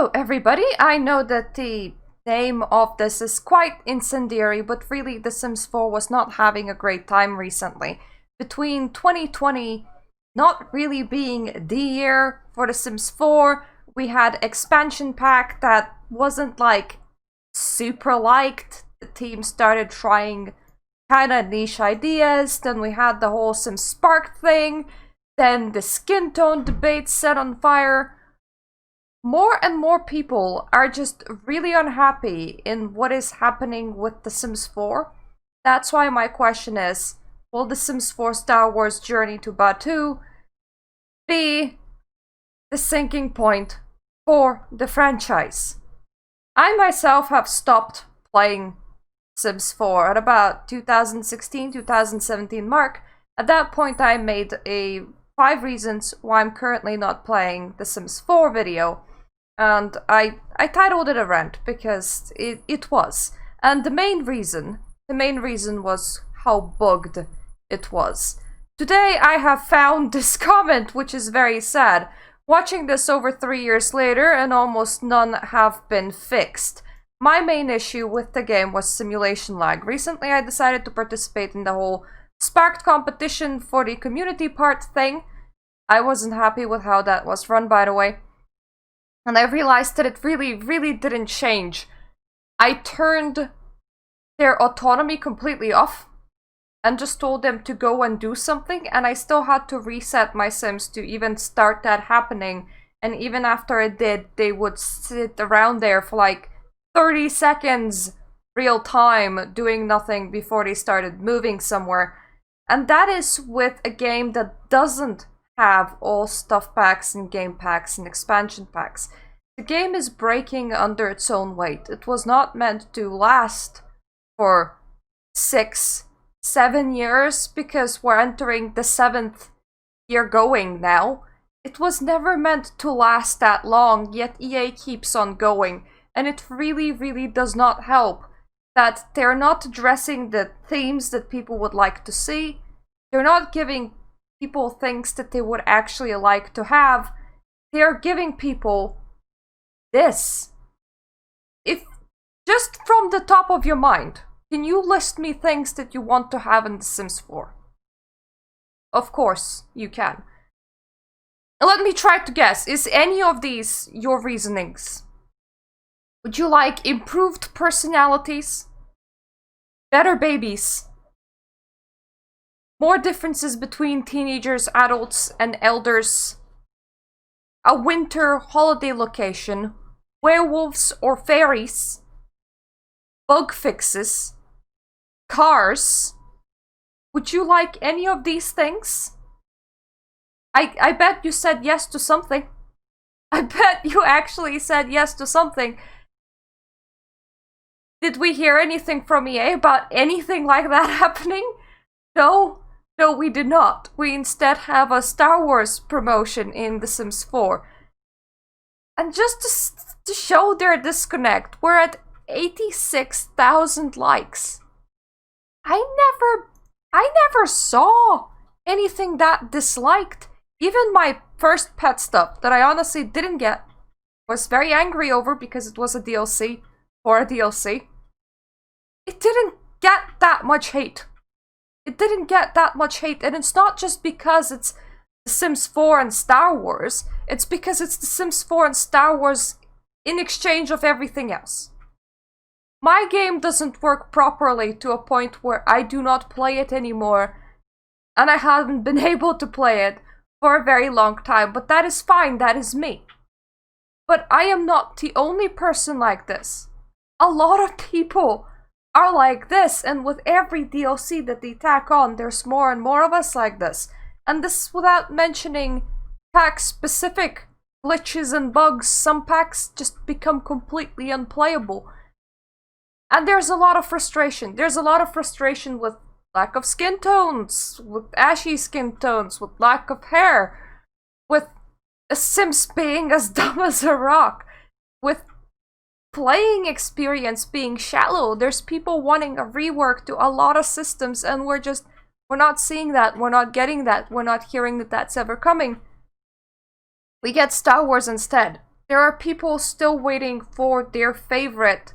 Hello everybody, I know that the name of this is quite incendiary, but really The Sims 4 was not having a great time recently. Between 2020 not really being the year for The Sims 4, we had expansion pack that wasn't like super liked. The team started trying kinda niche ideas, then we had the whole Sims Spark thing, then the skin tone debate set on fire. More and more people are just really unhappy in what is happening with The Sims 4. That's why my question is, will The Sims 4 Star Wars Journey to Batuu be the sinking point for the franchise? I myself have stopped playing Sims 4 at about 2016-2017 mark. At that point I made a 5 reasons why I'm currently not playing The Sims 4 video. And I titled it a rant because it was. And the main reason was how bugged it was. Today I have found this comment, which is very sad. Watching this over 3 years later, and almost none have been fixed. My main issue with the game was simulation lag. Recently I decided to participate in the whole Sparked competition for the community part thing. I wasn't happy with how that was run, by the way. And I realized that it really didn't change. I turned their autonomy completely off and just told them to go and do something, and I still had to reset my Sims to even start that happening. And even after it did, they would sit around there for like 30 seconds real time doing nothing before they started moving somewhere. And that is with a game that doesn't have all stuff packs and game packs and expansion packs. The game is breaking under its own weight. It was not meant to last for 6-7 years because we're entering the 7th year going now. It was never meant to last that long, yet EA keeps on going. And it really does not help that they're not addressing the themes that people would like to see. They're not giving people things that they would actually like to have. They're giving people this. If just from the top of your mind, can you list me things that you want to have in The Sims 4? Of course you can. Let me try to guess. Is any of these your reasonings? Would you like improved personalities? Better babies? More differences between teenagers, adults, and elders? A winter holiday location? Werewolves or fairies? Bug fixes? Cars? Would you like any of these things? I bet you said yes to something. I bet you actually said yes to something. Did we hear anything from EA about anything like that happening? No, we did not. We instead have a Star Wars promotion in The Sims 4. And just to show their disconnect, we're at 86,000 likes. I never saw anything that disliked. Even my first pet stuff that I honestly didn't get, was very angry over because it was a DLC for a DLC. It didn't get that much hate. It didn't get that much hate, and it's not just because it's The Sims 4 and Star Wars. It's because it's The Sims 4 and Star Wars in exchange of everything else. My game doesn't work properly to a point where I do not play it anymore, and I haven't been able to play it for a very long time, but that is fine, that is me. But I am not the only person like this. A lot of people are like this, and with every DLC that they tack on, there's more and more of us like this. And this without mentioning pack-specific glitches and bugs. Some packs just become completely unplayable. And there's a lot of frustration. There's a lot of frustration with lack of skin tones, with ashy skin tones, with lack of hair, with a Sims being as dumb as a rock, with playing experience being shallow. There's people wanting a rework to a lot of systems, and we're not seeing that, we're not getting that, we're not hearing that that's ever coming. We get Star Wars instead. there are people still waiting for their favorite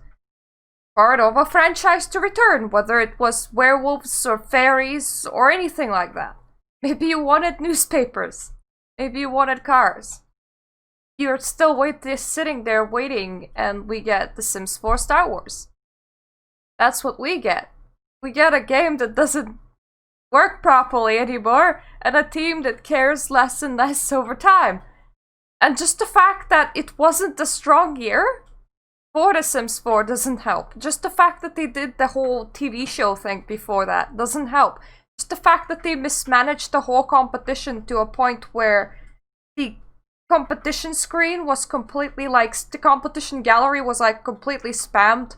part of a franchise to return, whether it was werewolves or fairies or anything like that. Maybe you wanted newspapers. Maybe you wanted cars. You're still sitting there waiting, and we get The Sims 4 Star Wars. That's what we get. We get a game that doesn't work properly anymore, and a team that cares less and less over time. And just the fact that it wasn't a strong year for The Sims 4 doesn't help. Just the fact that they did the whole TV show thing before that doesn't help. Just the fact that they mismanaged the whole competition to a point where the competition screen was completely like, the competition gallery was like completely spammed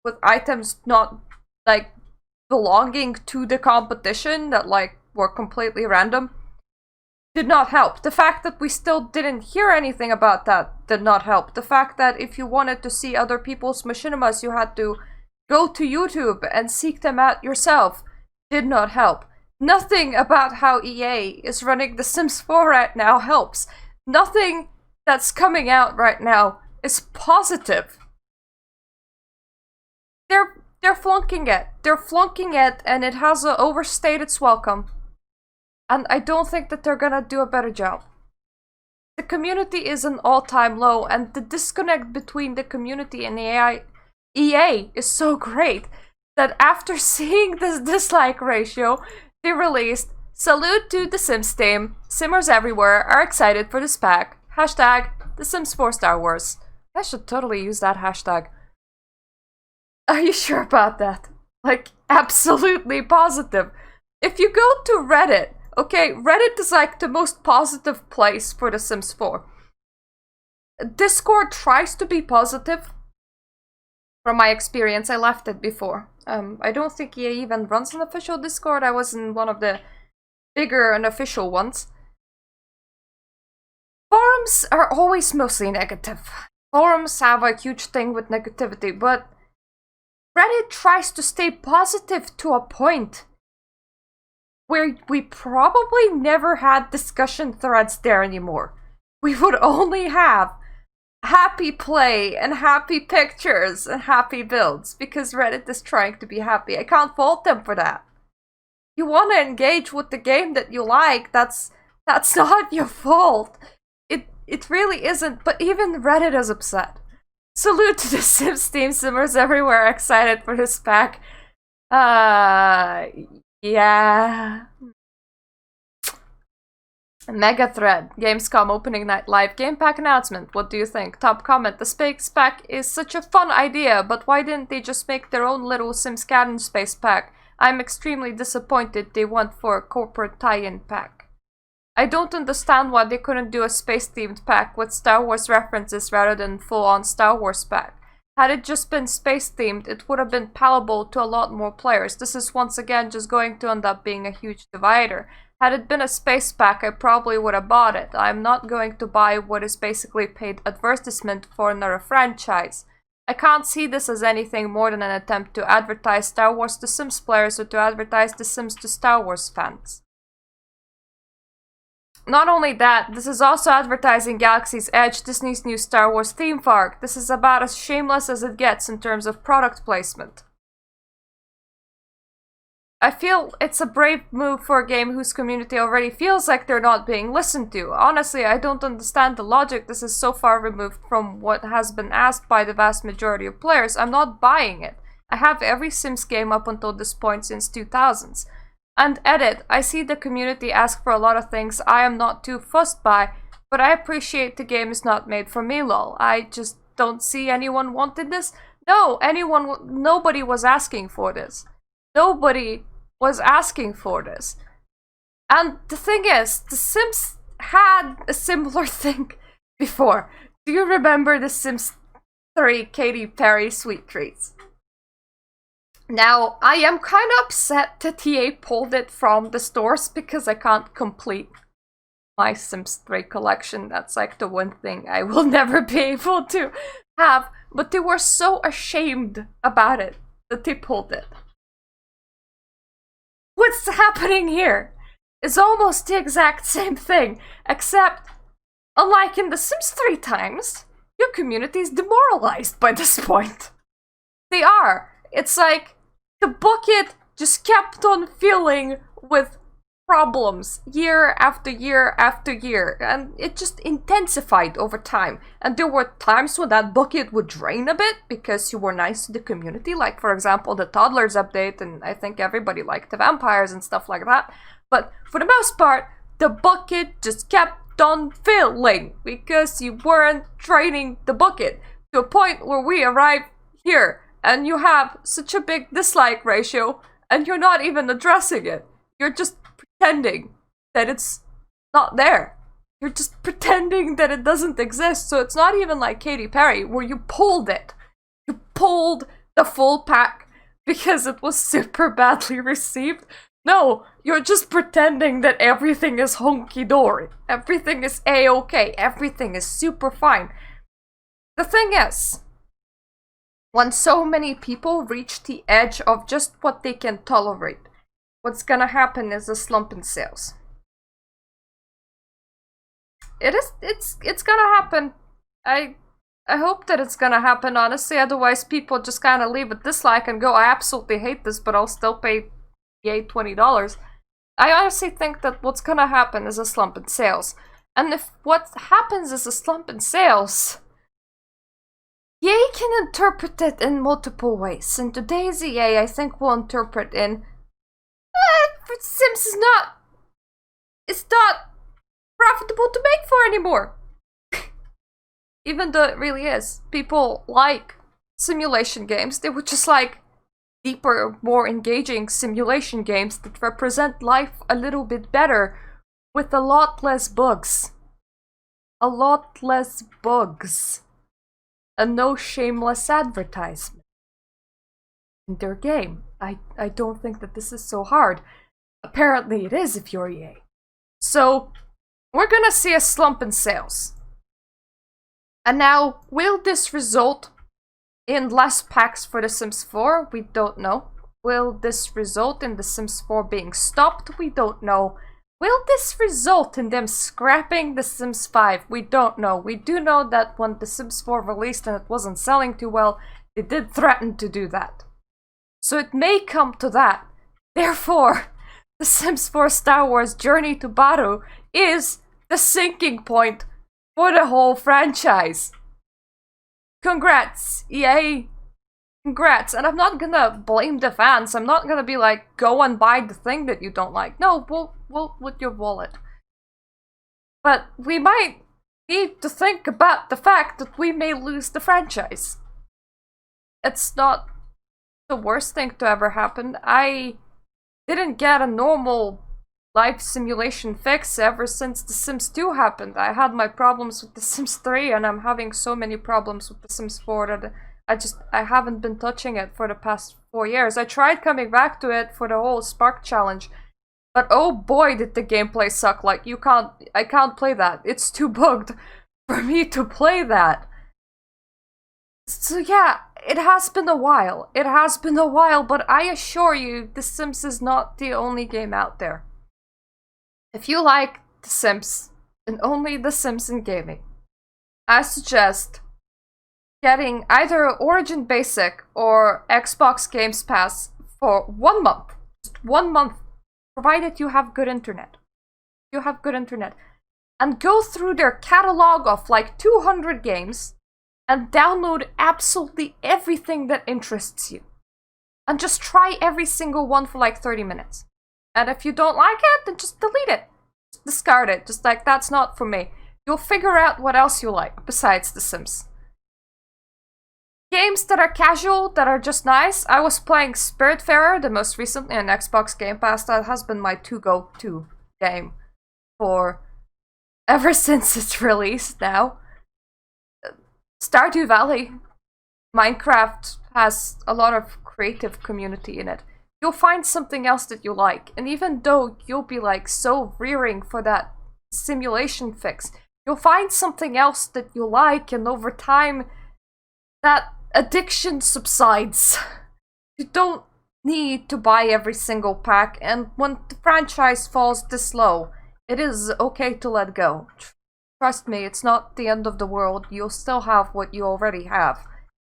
with items not like belonging to the competition that like were completely random, did not help. The fact that we still didn't hear anything about that did not help. The fact that if you wanted to see other people's machinimas, you had to go to YouTube and seek them out yourself did not help. Nothing about how EA is running The Sims 4 right now helps. Nothing that's coming out right now is positive. They're flunking it. They're flunking it, and it has overstayed its welcome. And I don't think that they're gonna do a better job. The community is an all-time low, and the disconnect between the community and EA is so great that after seeing this dislike ratio, they released "Salute to the Sims team. Simmers everywhere are excited for this pack. Hashtag The Sims 4 Star Wars." I should totally use that hashtag. Are you sure about that? Like, absolutely positive. If you go to Reddit, okay, Reddit is like the most positive place for The Sims 4. Discord tries to be positive. From my experience, I left it before. I don't think EA even runs an official Discord. I was in one of the bigger unofficial ones. Forums are always mostly negative. Forums have a huge thing with negativity, but Reddit tries to stay positive to a point where we probably never had discussion threads there anymore. We would only have happy play and happy pictures and happy builds because Reddit is trying to be happy. I can't fault them for that. You want to engage with the game that you like, that's not your fault. It really isn't, but even Reddit is upset. Salute to the Sims team. Simmers everywhere excited for this pack. Yeah. Mega thread. Gamescom opening night live game pack announcement. What do you think? Top comment. The space pack is such a fun idea, but why didn't they just make their own little Simscaden space pack? I'm extremely disappointed they went for a corporate tie-in pack. I don't understand why they couldn't do a space-themed pack with Star Wars references rather than full-on Star Wars pack. Had it just been space-themed, it would have been palatable to a lot more players. This is once again just going to end up being a huge divider. Had it been a space pack, I probably would have bought it. I'm not going to buy what is basically paid advertisement for another franchise. I can't see this as anything more than an attempt to advertise Star Wars to Sims players or to advertise The Sims to Star Wars fans. Not only that, this is also advertising Galaxy's Edge, Disney's new Star Wars theme park. This is about as shameless as it gets in terms of product placement. I feel it's a brave move for a game whose community already feels like they're not being listened to. Honestly, I don't understand the logic. This is so far removed from what has been asked by the vast majority of players. I'm not buying it. I have every Sims game up until this point since 2000s. And edit, I see the community ask for a lot of things I am not too fussed by, but I appreciate the game is not made for me, lol. I just don't see anyone wanting this. No, nobody was asking for this. Nobody was asking for this. And the thing is, The Sims had a similar thing before. Do you remember The Sims 3 Katy Perry Sweet Treats? Now, I am kind of upset that EA pulled it from the stores because I can't complete my Sims 3 collection. That's like the one thing I will never be able to have. But they were so ashamed about it that they pulled it. What's happening here is almost the exact same thing, except unlike in The Sims 3 times, your community is demoralized by this point. They are. It's like the bucket just kept on filling with problems year after year after year, and it just intensified over time. And there were times when that bucket would drain a bit because you were nice to the community, like for example the toddlers update, and I think everybody liked the vampires and stuff like that. But for the most part, the bucket just kept on filling because you weren't draining the bucket to a point where we arrive here and you have such a big dislike ratio and you're not even addressing it. You're just pretending that it's not there. You're just pretending that it doesn't exist. So it's not even like Katy Perry where you pulled it. You pulled the full pack because it was super badly received. No, you're just pretending that everything is hunky-dory. Everything is a-okay. Everything is super fine. The thing is, when so many people reach the edge of just what they can tolerate, what's gonna happen is a slump in sales. It's gonna happen. I hope that it's gonna happen, honestly, otherwise people just kind of leave a dislike and go, I absolutely hate this, but I'll still pay yay $20. I honestly think that what's gonna happen is a slump in sales. And if what happens is a slump in sales, EA can interpret it in multiple ways. And today's EA, I think, will interpret in Sims is it's not profitable to make for anymore. Even though it really is. People like simulation games. They would just like deeper, more engaging simulation games that represent life a little bit better with a lot less bugs. A lot less bugs. And no shameless advertisement in their game. I don't think that this is so hard. Apparently it is if you're EA. So, we're gonna see a slump in sales. And now, will this result in less packs for The Sims 4? We don't know. Will this result in The Sims 4 being stopped? We don't know. Will this result in them scrapping The Sims 5? We don't know. We do know that when The Sims 4 released and it wasn't selling too well, they did threaten to do that. So it may come to that. Therefore, The Sims 4 Star Wars Journey to Batuu is the sinking point for the whole franchise. Congrats, EA. Congrats. And I'm not gonna blame the fans. I'm not gonna be like, go and buy the thing that you don't like. No, we'll with your wallet. But we might need to think about the fact that we may lose the franchise. It's not the worst thing to ever happen. I didn't get a normal life simulation fix ever since The Sims 2 happened. I had my problems with The Sims 3 and I'm having so many problems with The Sims 4 that I haven't been touching it for the past 4 years. I tried coming back to it for the whole Spark challenge, but oh boy did the gameplay suck. Like I can't play that. It's too bugged for me to play that. So yeah, it has been a while. It has been a while, but I assure you, The Sims is not the only game out there. If you like The Sims, and only The Sims in gaming, I suggest getting either Origin Basic or Xbox Games Pass for 1 month. Just 1 month, provided you have good internet. You have good internet. And go through their catalog of like 200 games and download absolutely everything that interests you. And just try every single one for like 30 minutes. And if you don't like it, then just delete it. Just discard it. Just like, that's not for me. You'll figure out what else you like besides The Sims. Games that are casual, that are just nice. I was playing Spiritfarer the most recently on Xbox Game Pass. That has been my go-to game for ever since it's released now. Stardew Valley. Minecraft has a lot of creative community in it. You'll find something else that you like. And even though you'll be like so rearing for that simulation fix, you'll find something else that you like, and over time that addiction subsides. You don't need to buy every single pack, and when the franchise falls this low, it is okay to let go. trust me, it's not the end of the world. You'll still have what you already have.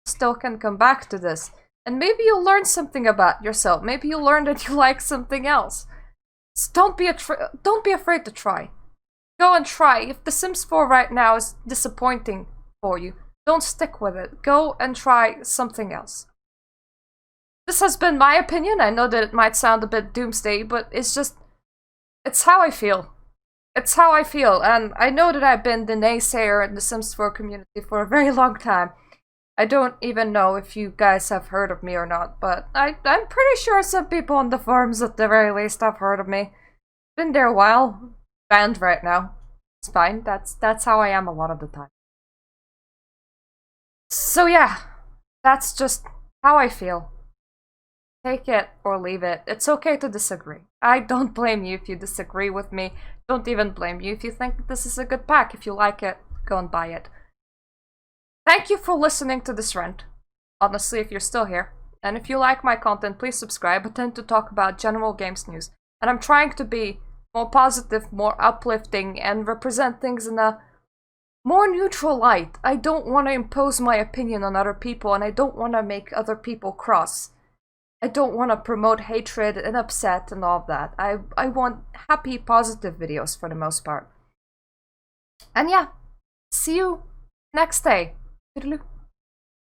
You still can come back to this. And maybe you'll learn something about yourself. Maybe you'll learn that you like something else. So don't be afraid to try. Go and try. If The Sims 4 right now is disappointing for you, don't stick with it. Go and try something else. This has been my opinion. I know that it might sound a bit doomsday, but it's how I feel. It's how I feel, and I know that I've been the naysayer in the Sims 4 community for a very long time. I don't even know if you guys have heard of me or not, but I'm pretty sure some people on the forums at the very least have heard of me. Been there a while. Banned right now. It's fine. That's how I am a lot of the time. So yeah, that's just how I feel. Take it or leave it. It's okay to disagree. I don't blame you if you disagree with me. Don't even blame you if you think that this is a good pack. If you like it, go and buy it. Thank you for listening to this rant. Honestly, if you're still here. And if you like my content, please subscribe. I tend to talk about general games news. And I'm trying to be more positive, more uplifting, and represent things in a more neutral light. I don't want to impose my opinion on other people, and I don't want to make other people cross. I don't want to promote hatred and upset and all of that. I want happy, positive videos for the most part. And yeah, see you next day. Toodaloo.